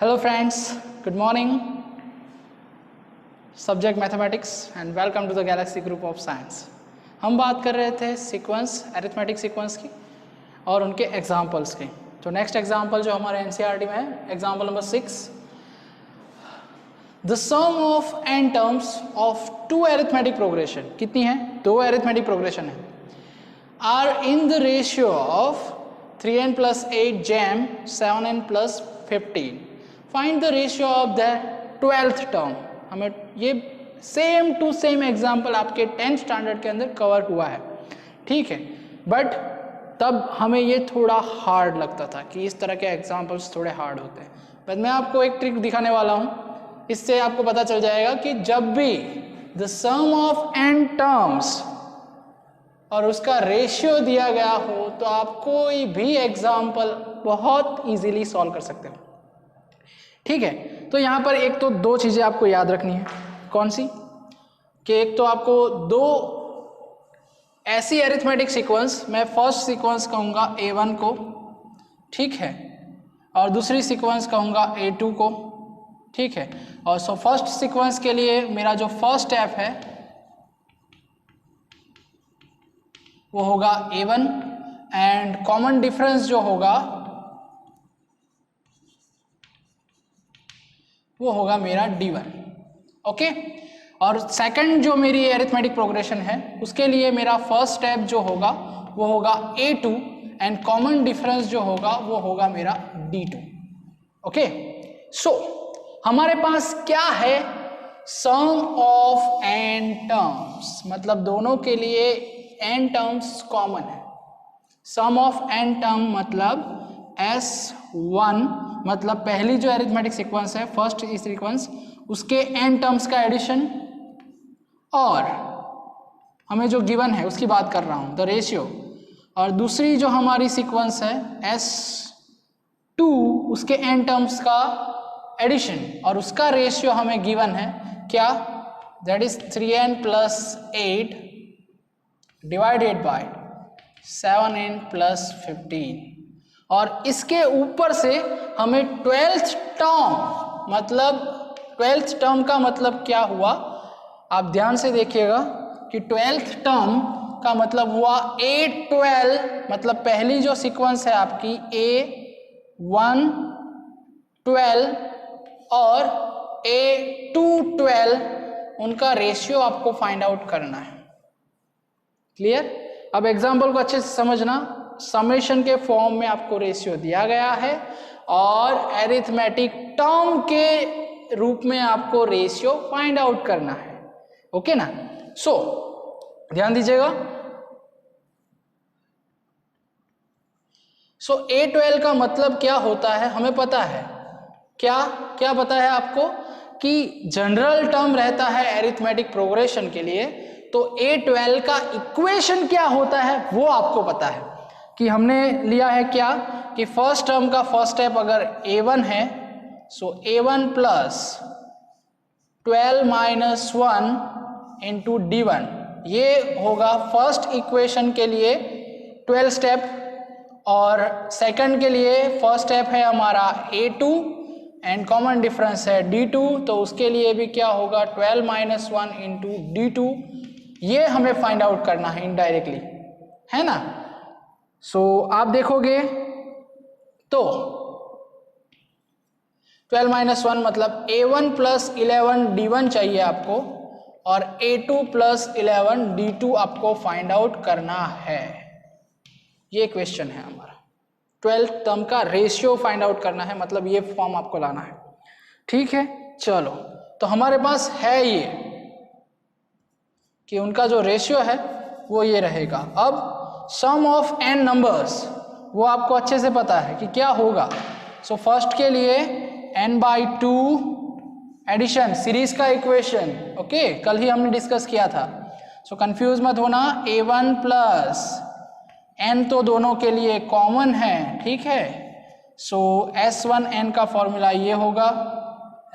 Hello friends, good morning. Subject mathematics and welcome to the Galaxy Group of Science. हम बात कर रहे थे सीक्वेंस, अरिथमेटिक सीक्वेंस की और उनके एग्जाम्पल्स की. तो नेक्स्ट एग्जाम्पल जो हमारे एनसीईआरटी में है, example number 6. The sum of n terms of two arithmetic progression, कितनी है? दो अरिथमेटिक प्रोग्रेशन है, are in the ratio of 3n plus 8 jam 7n plus 15. Find the ratio of the 12th term. हमें ये same to same example आपके 10th standard के अंदर cover हुआ है, ठीक है. बट तब हमें ये थोड़ा हार्ड लगता था कि इस तरह के एग्जाम्पल्स थोड़े हार्ड होते हैं. बट मैं आपको एक ट्रिक दिखाने वाला हूँ, इससे आपको पता चल जाएगा कि जब भी the sum of n terms और उसका रेशियो दिया गया हो तो आप कोई भी एग्जाम्पल बहुत इजीली सॉल्व कर सकते हो, ठीक है. तो यहाँ पर एक तो दो चीज़ें आपको याद रखनी है. कौन सी? कि एक तो आपको दो ऐसी अरिथमेटिक सीक्वेंस, मैं फर्स्ट सीक्वेंस कहूँगा A1 को, ठीक है, और दूसरी सीक्वेंस कहूँगा A2 को, ठीक है. और सो फर्स्ट सीक्वेंस के लिए मेरा जो फर्स्ट स्टेप है वो होगा A1 एंड कॉमन डिफरेंस जो होगा वो होगा मेरा D1, ओके. और सेकंड जो मेरी अरिथमेटिक प्रोग्रेशन है उसके लिए मेरा फर्स्ट स्टेप जो होगा वो होगा A2 एंड कॉमन डिफरेंस जो होगा वो होगा मेरा D2, ओके. सो हमारे पास क्या है? सम ऑफ n टर्म्स, मतलब दोनों के लिए n टर्म्स कॉमन है. सम ऑफ n टर्म मतलब S1, मतलब पहली जो अरिथमेटिक सीक्वेंस है, फर्स्ट सीक्वेंस, उसके n टर्म्स का एडिशन, और हमें जो गिवन है उसकी बात कर रहा हूं, द रेशियो. और दूसरी जो हमारी सीक्वेंस है S2, उसके n टर्म्स का एडिशन, और उसका रेशियो हमें गिवन है क्या? That is 3n plus 8 divided by 7n plus 15. और इसके ऊपर से हमें 12th टर्म, मतलब 12th टर्म का मतलब क्या हुआ? आप ध्यान से देखिएगा कि 12th टर्म का मतलब हुआ A12, मतलब पहली जो सीक्वेंस है आपकी A1 12 और A2 12, उनका रेशियो आपको फाइंड आउट करना है. क्लियर? अब एग्जाम्पल को अच्छे से समझना. समेशन के फॉर्म में आपको रेशियो दिया गया है और एरिथमेटिक टर्म के रूप में आपको रेशियो फाइंड आउट करना है, ओके ना. सो ध्यान दीजिएगा. सो A12 का मतलब क्या होता है हमें पता है. क्या क्या पता है आपको? कि जनरल टर्म रहता है एरिथमेटिक प्रोग्रेशन के लिए, तो A12 का इक्वेशन क्या होता है वो आपको पता है. कि हमने लिया है क्या कि फर्स्ट टर्म का फर्स्ट स्टेप अगर A1 है, सो A1 plus 12 minus 1 into D1, ये होगा फर्स्ट इक्वेशन के लिए 12 स्टेप. और सेकंड के लिए फर्स्ट स्टेप है हमारा A2 एंड कॉमन डिफरेंस है D2, तो उसके लिए भी क्या होगा 12 माइनस 1 इंटू D2. ये हमें फाइंड आउट करना है इनडायरेक्टली, है ना. सो आप देखोगे तो 12 माइनस 1 मतलब A1 प्लस 11 D1 चाहिए आपको, और A2 प्लस 11 D2 आपको फाइंड आउट करना है. ये क्वेश्चन है हमारा. 12th टर्म का रेशियो फाइंड आउट करना है, मतलब ये फॉर्म आपको लाना है, ठीक है. चलो, तो हमारे पास है ये कि उनका जो रेशियो है वो ये रहेगा. अब सम ऑफ n नंबर्स वो आपको अच्छे से पता है कि क्या होगा. सो फर्स्ट के लिए n/2 एडिशन, सीरीज का इक्वेशन, ओके, कल ही हमने डिस्कस किया था. सो कंफ्यूज मत होना. A1 प्लस n तो दोनों के लिए कॉमन है, ठीक है. सो S1n का फॉर्मूला ये होगा,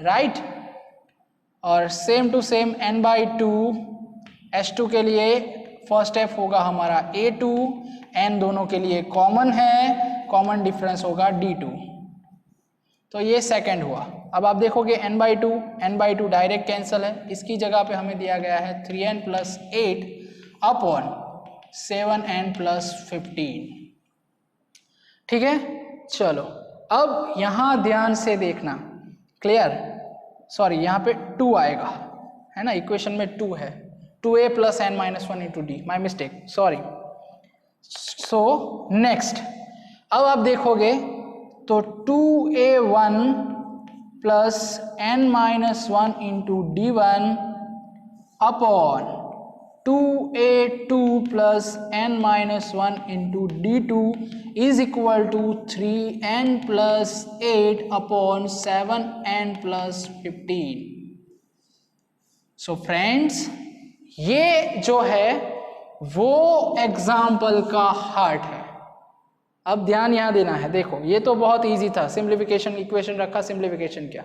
राइट. और same to same n/2 S2 के लिए फर्स्ट स्टेप होगा हमारा A2, n दोनों के लिए कॉमन है, कॉमन डिफरेंस होगा D2. तो ये सेकंड हुआ। अब आप देखोगे n/2 डायरेक्ट कैंसिल है, इसकी जगह पे हमें दिया गया है 3n + 8 अपॉन 7n + 15। ठीक है, चलो अब यहाँ ध्यान से देखना, क्लियर, सॉरी यहाँ पे 2 आएगा, है ना, इक्वेशन में 2 है, 2a + n - 1 × d, my mistake, sorry. So next, अब आप देखोगे तो 2a1 + n - 1 × d1 upon 2a2 + n - 1 × d2 is equal to 3n + 8 upon 7n + 15। So friends, ये जो है वो एग्जाम्पल का हार्ट है। अब ध्यान यहाँ देना है, देखो ये तो बहुत इजी था, सिंप्लीफिकेशन, इक्वेशन रखा, सिंप्लीफिकेशन किया।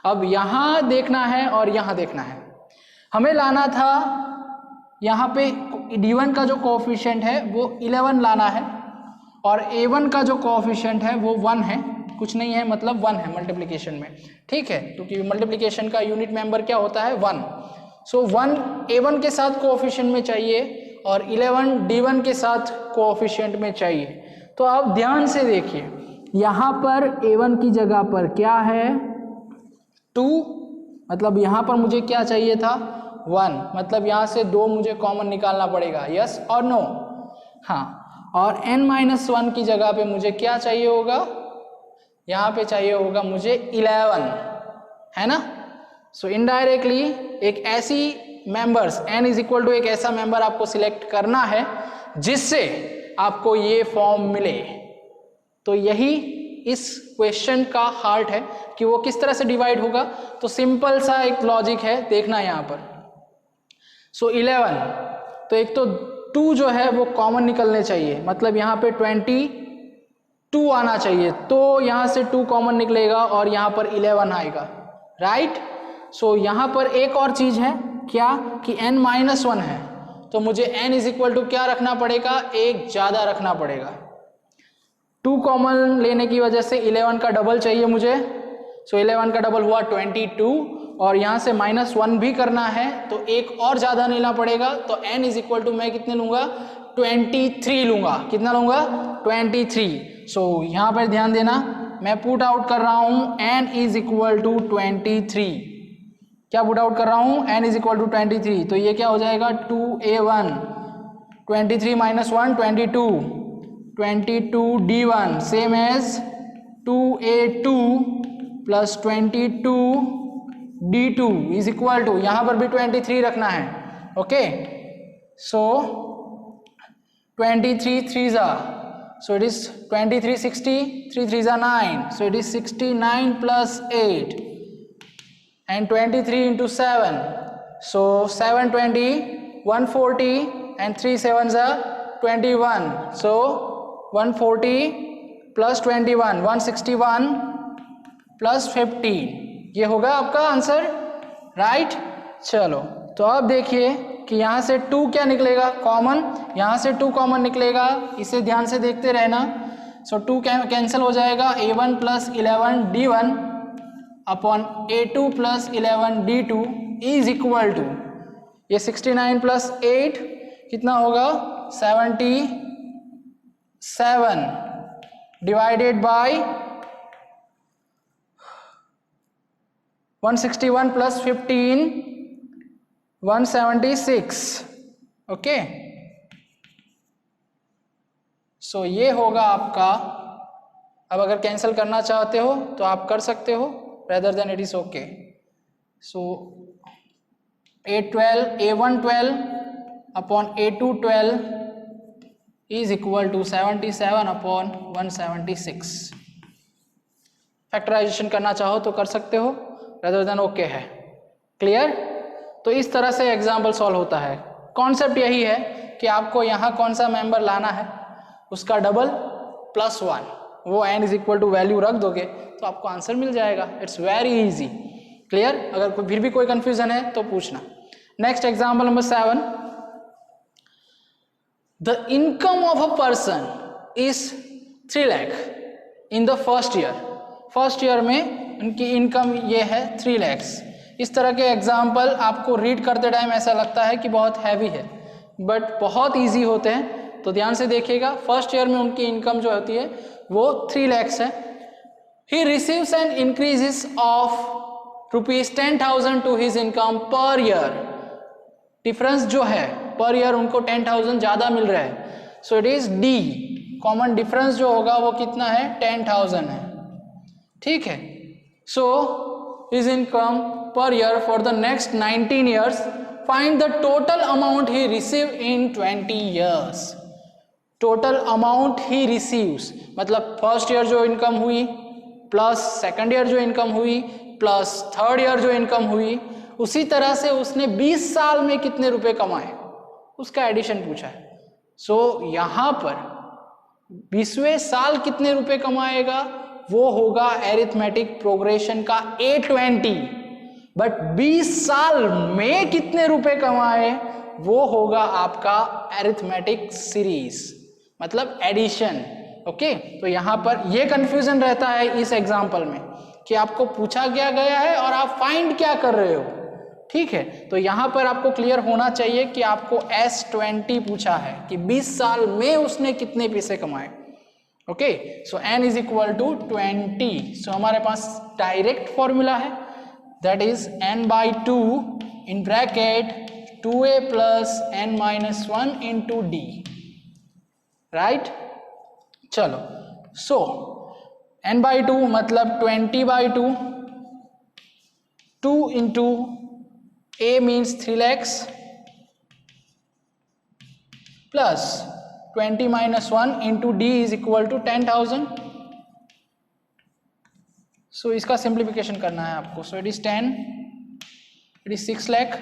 अब यहाँ देखना है और यहाँ देखना है, हमें लाना था यहाँ पे d1 का जो कोएफिशिएंट है वो 11 लाना है, और a1 का जो कोएफिशिएंट है वो 1 है, कुछ नहीं है मतलब 1 है मल्टीप्लिकेशन में, ठीक है, क्योंकि मल्टीप्लिकेशन का यूनिट मेंबर क्या होता है 1। सो 1 a1 के साथ कोएफिशिएंट में चाहिए और 11 d1 के साथ कोएफिशिएंट में चाहिए। तो आप ध्यान से देखिए, यहाँ पर a1 की जगह पर क्या है 2, मतलब यहाँ पर मुझे क्या चाहिए था 1, मतलब यहाँ से 2 मुझे कॉमन निकालना पड़ेगा, यस और नो, हाँ, और n - 1 की जगह पे मुझे क्या चाहिए होगा, यहाँ पे चाहिए होगा मुझे 11, है ना। सो इनडायरेक्टली एक ऐसी मेंबर्स n = एक ऐसा मेंबर आपको सिलेक्ट करना है जिससे आपको ये फॉर्म मिले। तो यही इस क्वेश्चन का हार्ट है कि वो किस तरह से डिवाइड होगा। तो सिंपल सा एक लॉजिक है, देखना यहाँ पर। सो 11, तो एक तो 2 जो है वो कॉमन निकलने चाहिए, मतलब यहाँ पे 22 आना चाहिए, तो यहाँ से 2 कॉमन निकलेगा और यहाँ पर 11 आएगा, राइट। सो यहाँ पर एक और चीज है क्या कि n - 1 है, तो मुझे n = क्या रखना पड़ेगा, एक ज्यादा रखना पड़ेगा। 2 कॉमन लेने की वजह से 11 का डबल चाहिए मुझे। सो 11 का डबल हुआ 22, और यहाँ से -1 भी करना है तो एक और ज़्यादा लेना पड़ेगा। तो n = मैं कितने लूँगा 23 लूँगा, कितना लूँगा 23। सो यहाँ पर ध्यान देना, मैं पुट आउट कर रहा हूँ n = 23, क्या पुट आउट कर रहा हूँ n = 23। तो ये क्या हो जाएगा 2a1 23 - 1 22 d1 same as 2a2 + 22 d2 is equal to, यहाँ पर भी 23 रखना है, okay. So 23 3s, so it is 23 60, 3 3s are 9, so it is 69 + 8 and 23 × 7, so 720 140 and 3 7s are 21, so 140 + 21 161 + 15, ये होगा आपका आंसर, राइट। चलो तो अब देखिए कि यहाँ से 2 क्या निकलेगा कॉमन, यहाँ से 2 कॉमन निकलेगा, इसे ध्यान से देखते रहना। सो 2 कैंसिल हो जाएगा, a1 + 11 d1 upon a2 + 11 d2 is equal to, ये 69 + 8 कितना होगा 77 डिवाइडेड बाय 161 + 15 176, ओके। सो ये होगा आपका। अब अगर कैंसिल करना चाहते हो तो आप कर सकते हो, rather than it is okay. So a1 12 upon a2 12 is equal to 77 upon 176. Factorisation करना चाहो तो कर सकते हो, rather than okay है, क्लियर। तो इस तरह से एग्जाम्पल सॉल्व होता है। कॉन्सेप्ट यही है कि आपको यहाँ कौन सा मेंबर लाना है, उसका डबल +1, वो n = वैल्यू रख दोगे तो आपको आंसर मिल जाएगा। It's very easy, clear. अगर फिर भी कोई कंफ्यूजन है तो पूछना। Next example number 7, the income of a person is 3 lakh in the first year, first year में उनकी इनकम ये है 3 लाख। इस तरह के एग्जाम्पल आपको रीड करते टाइम ऐसा लगता है कि बहुत हैवी है, बट बहुत ईजी होते हैं, तो ध्यान से देखिएगा। फर्स्ट ईयर में उनकी इनकम जो होती है वो 3 लाख है। He receives an increases of ₹10,000 to his income per year. Difference जो है पर ईयर उनको 10,000 ज़्यादा मिल रहा है, so it is D. Common difference जो होगा वो कितना है, 10,000 है, ठीक है। So his income per year for the next 19 years, find the total amount he receive in 20 years. Total amount he receives मतलब फर्स्ट ईयर जो इनकम हुई प्लस सेकंड ईयर जो इनकम हुई प्लस थर्ड ईयर जो income हुई, उसी तरह से उसने 20 साल में कितने रुपए कमाए उसका एडिशन पूछा है। सो यहाँ पर 20वें साल कितने रुपए कमाएगा वो होगा एरिथमेटिक प्रोग्रेशन का A20, बट 20 साल में कितने रुपए कमाए वो होगा आपका एरिथमेटिक सीरीज मतलब एडिशन। ओके, तो यहाँ पर ये कंफ्यूजन रहता है इस एग्जाम्पल में कि आपको पूछा क्या गया है और आप फाइंड क्या कर रहे हो, ठीक है। तो यहाँ पर आपको क्लियर होना चाहिए कि आपको S20 पूछा है कि 20 साल में उसने कितने पैसे कमाए। Okay, so n is equal to 20। So हमारे पास डायरेक्ट फॉर्मूला है, that is n/2 in bracket 2a plus n-1 into d, right. चलो, सो n/2 मतलब 20/2, 2 into a means 3 lakhs plus 20 minus 1 into d is equal to 10,000. So इसका simplification करना है आपको। So it is 10, it is 6 lakh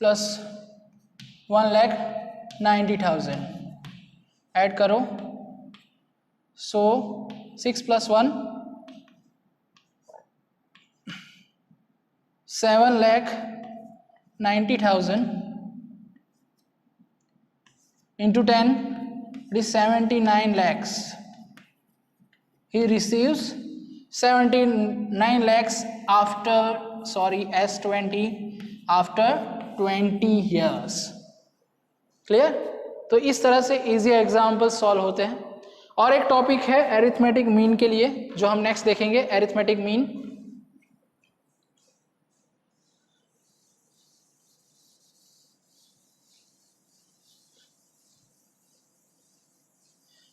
plus 1,90,000 add करो। So 6 plus 1 7,90,000 into 10, it is 79 lakhs. He receives 79 lakhs after, sorry, S20 after 20 years. Clear? तो इस तरह से easy example solve होते हैं। और एक टॉपिक है एरिथमेटिक मीन के लिए जो हम नेक्स्ट देखेंगे, arithmetic mean.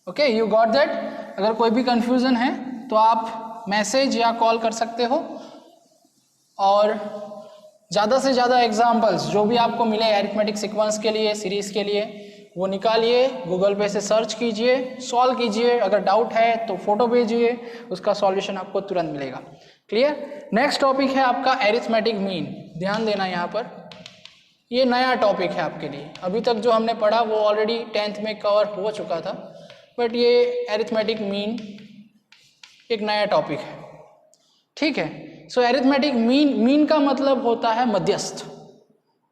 Okay, you got that. अगर कोई भी कंफ्यूजन है तो आप मैसेज या कॉल कर सकते हो, और ज़्यादा से ज़्यादा एग्जाम्पल्स जो भी आपको मिले एरिथमेटिक सीक्वेंस के लिए, सीरीज़ के लिए, वो निकालिए, गूगल पे से सर्च कीजिए, सॉल्व कीजिए। अगर डाउट है तो फोटो भेजिए, उसका सॉल्यूशन आपको तुरंत मिलेगा। क्लियर? नेक्स्ट टॉपिक है आपका एरिथमेटिक मीन। ध्यान देना यहाँ पर, ये नया टॉपिक है आपके लिए। अभी तक जो हमने पढ़ा वो ऑलरेडी 10th में कवर हो चुका था, बट ये एरिथमेटिक मीन एक नया टॉपिक है, ठीक है। सो एरिथमेटिक मीन का मतलब होता है मध्यस्थ,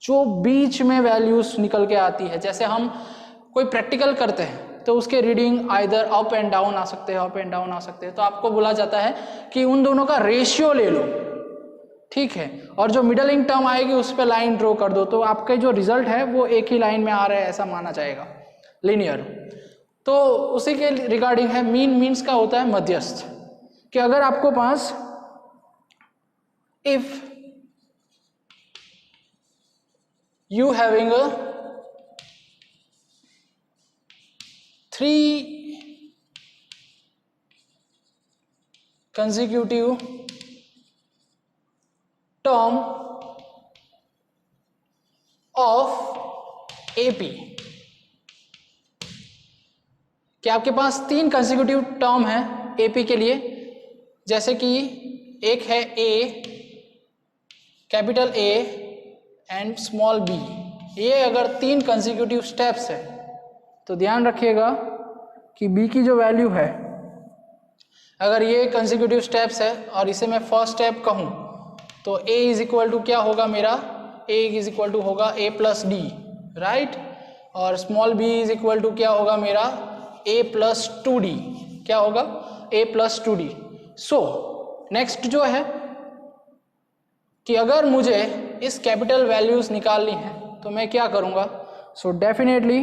जो बीच में वैल्यूज निकल के आती है। जैसे हम कोई प्रैक्टिकल करते हैं तो उसके reading either up and down आ सकते हैं, अप एंड डाउन आ सकते हैं, तो आपको बोला जाता है कि उन दोनों का रेशियो ले लो, ठीक है, और जो मिडलिंग टर्म आएगी उस पर लाइन ड्रॉ कर दो, तो आपके जो रिजल्ट है वो एक ही लाइन में आ रहा है ऐसा माना जाएगा, लीनियर। तो उसी के रिगार्डिंग है मीन। मीन्स का होता है मध्यस्थ, कि अगर आपको पास if you having 3 consecutive term of AP, कि आपके पास 3 कंसेक्यूटिव टर्म है AP के लिए, जैसे कि एक है A, capital A and small b। ये अगर 3 कंसेक्यूटिव स्टेप्स है तो ध्यान रखिएगा कि b की जो वैल्यू है, अगर ये कंसेक्यूटिव स्टेप्स है और इसे मैं फर्स्ट स्टेप कहूँ तो a इज इक्वल टू क्या होगा मेरा, a इज इक्वल टू होगा a प्लस डी, राइट। और small b is equal to क्या होगा मेरा, a प्लस 2d, क्या होगा। a plus 2d। So next जो है कि अगर मुझे इस कैपिटल वैल्यूज निकालनी है तो मैं क्या करूंगा? सो डेफिनेटली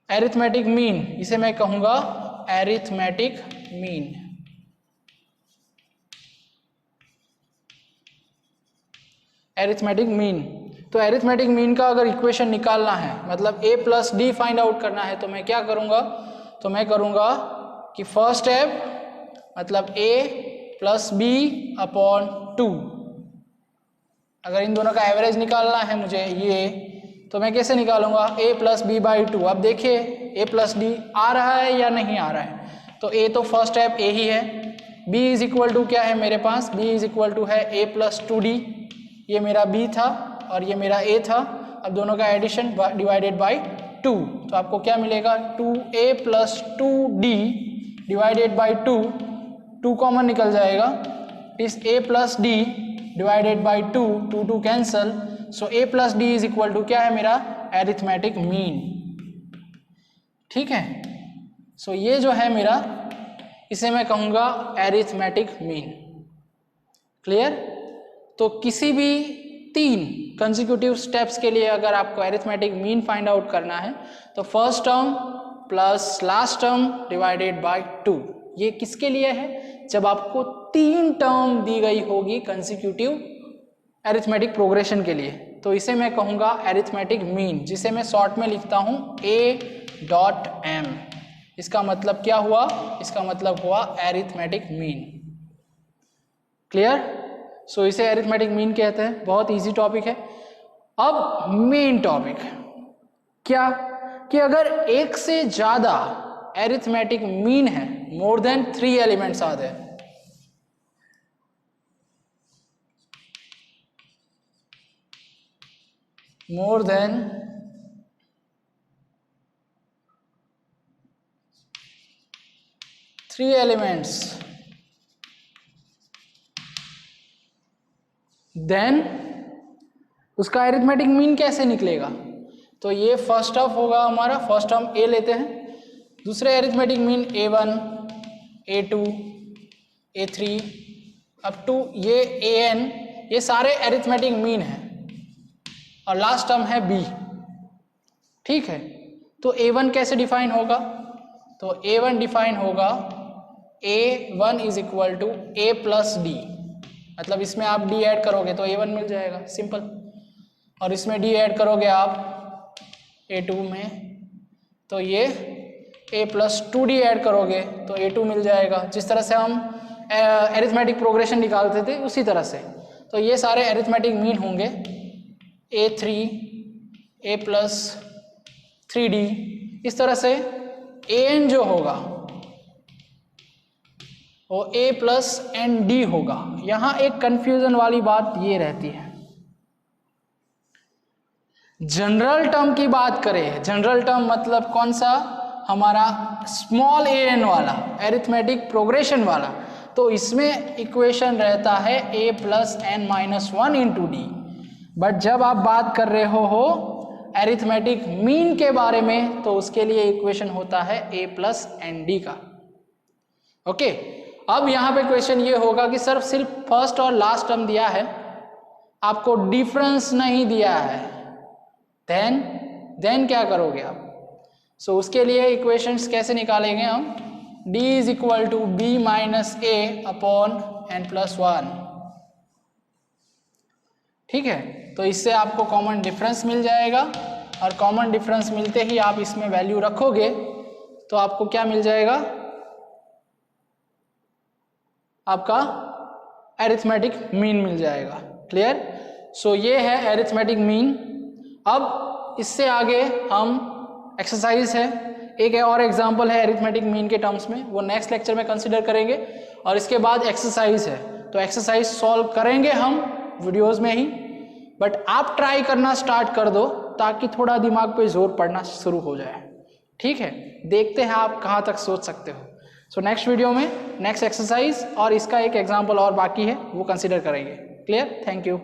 एरिथमेटिक मीन, इसे मैं कहूंगा एरिथमेटिक मीन। एरिथमेटिक मीन, तो एरिथमेटिक मीन का अगर इक्वेशन निकालना है, मतलब a plus D find out करना है, तो मैं क्या करूंगा? तो मैं करूंगा कि फर्स्ट स्टेप मतलब a प्लस बी अपॉन 2। अगर इन दोनों का एवरेज निकालना है मुझे ये, तो मैं कैसे निकालूंगा? a plus b by 2। अब देखिए a प्लस डी आ रहा है या नहीं आ रहा है? तो a तो फर्स्ट स्टेप a ही है, b इज इक्वल टू क्या है मेरे पास? b इज इक्वल टू है a प्लस 2d, ये मेरा b था और ये मेरा a था। अब दोनों का एडिशन डिवाइडेड बाई 2, तो आपको क्या मिलेगा? 2a plus 2d divided by 2, 2 common निकल जाएगा, इस a प्लस d divided by 2, 2 cancel. So a plus d is equal to क्या है मेरा? Arithmetic mean. ठीक है, सो ये जो है मेरा, इसे मैं कहूँगा एरिथमेटिक मीन। क्लियर? तो किसी भी 3 कंसेक्यूटिव स्टेप्स के लिए अगर आपको एरिथमेटिक मीन फाइंड आउट करना है तो first term plus last term divided by 2। ये किसके लिए है? जब आपको 3 टर्म दी गई होगी कंसेक्यूटिव एरिथमेटिक प्रोग्रेशन के लिए, तो इसे मैं कहूँगा एरिथमेटिक मीन, जिसे मैं शॉर्ट में लिखता हूँ a.m। इसका मतलब क्या हुआ? इसका मतलब हुआ एरिथमेटिक मीन। क्लियर? सो इसे एरिथमेटिक मीन कहते हैं। बहुत इजी टॉपिक है। अब मेन टॉपिक क्या कि अगर एक से ज्यादा एरिथमेटिक मीन है, मोर देन 3 एलिमेंट्स आते हैं, more than 3 elements, then उसका एरिथमेटिक मीन कैसे निकलेगा? तो ये फर्स्ट टर्म होगा हमारा, फर्स्ट टर्म a लेते हैं, दूसरे arithmetic mean a1, a2, a3 up to ये an, ये सारे एरिथमेटिक मीन हैं, और लास्ट टर्म है b। ठीक है, तो a1 कैसे डिफाइन होगा? तो a1 डिफाइन होगा a1 is equal to a plus d, मतलब इसमें आप d ऐड करोगे तो a1 मिल जाएगा, सिंपल। और इसमें d ऐड करोगे आप a2 में, तो ये a प्लस 2d ऐड करोगे तो a2 मिल जाएगा। जिस तरह से हम एरिथमेटिक प्रोग्रेशन निकालते थे उसी तरह से। तो ये सारे एरिथमेटिक मीन होंगे a3, a प्लस 3d, इस तरह से an जो होगा वो a प्लस एन डी होगा। यहाँ एक कंफ्यूजन वाली बात ये रहती है, जनरल टर्म की बात करें, जनरल टर्म मतलब कौन सा? हमारा स्मॉल an वाला, एरिथमेटिक प्रोग्रेशन वाला, तो इसमें इक्वेशन रहता है a plus n minus 1 into d. But जब आप बात कर रहे हो एरिथमेटिक मीन के बारे में, तो उसके लिए इक्वेशन होता है a प्लस एन डी का। ओके, अब यहाँ पे क्वेश्चन ये होगा कि सर सिर्फ फर्स्ट और लास्ट टर्म दिया है, आपको डिफरेंस नहीं दिया है, देन क्या करोगे आप? सो उसके लिए इक्वेशंस कैसे निकालेंगे हम? d is equal to b minus a upon n plus 1। ठीक है, तो इससे आपको कॉमन डिफरेंस मिल जाएगा, और कॉमन डिफरेंस मिलते ही आप इसमें वैल्यू रखोगे तो आपको क्या मिल जाएगा? आपका एरिथमेटिक मीन मिल जाएगा। क्लियर? सो ये है एरिथमेटिक मीन। अब इससे आगे हम एक्सरसाइज है, एक और एग्जांपल है एरिथमेटिक मीन के टर्म्स में, वो नेक्स्ट लेक्चर में कंसीडर करेंगे, और इसके बाद एक्सरसाइज है, तो एक्सरसाइज सॉल्व करेंगे हम वीडियोस में ही। बट आप ट्राई करना स्टार्ट कर दो ताकि थोड़ा दिमाग पे जोर पड़ना शुरू हो जाए। ठीक है, देखते हैं आप कहाँ तक सोच सकते हो। सो नेक्स्ट वीडियो में नेक्स्ट एक्सरसाइज और इसका एक एग्जांपल और बाकी है, वो कंसीडर करेंगे। क्लियर? Thank you.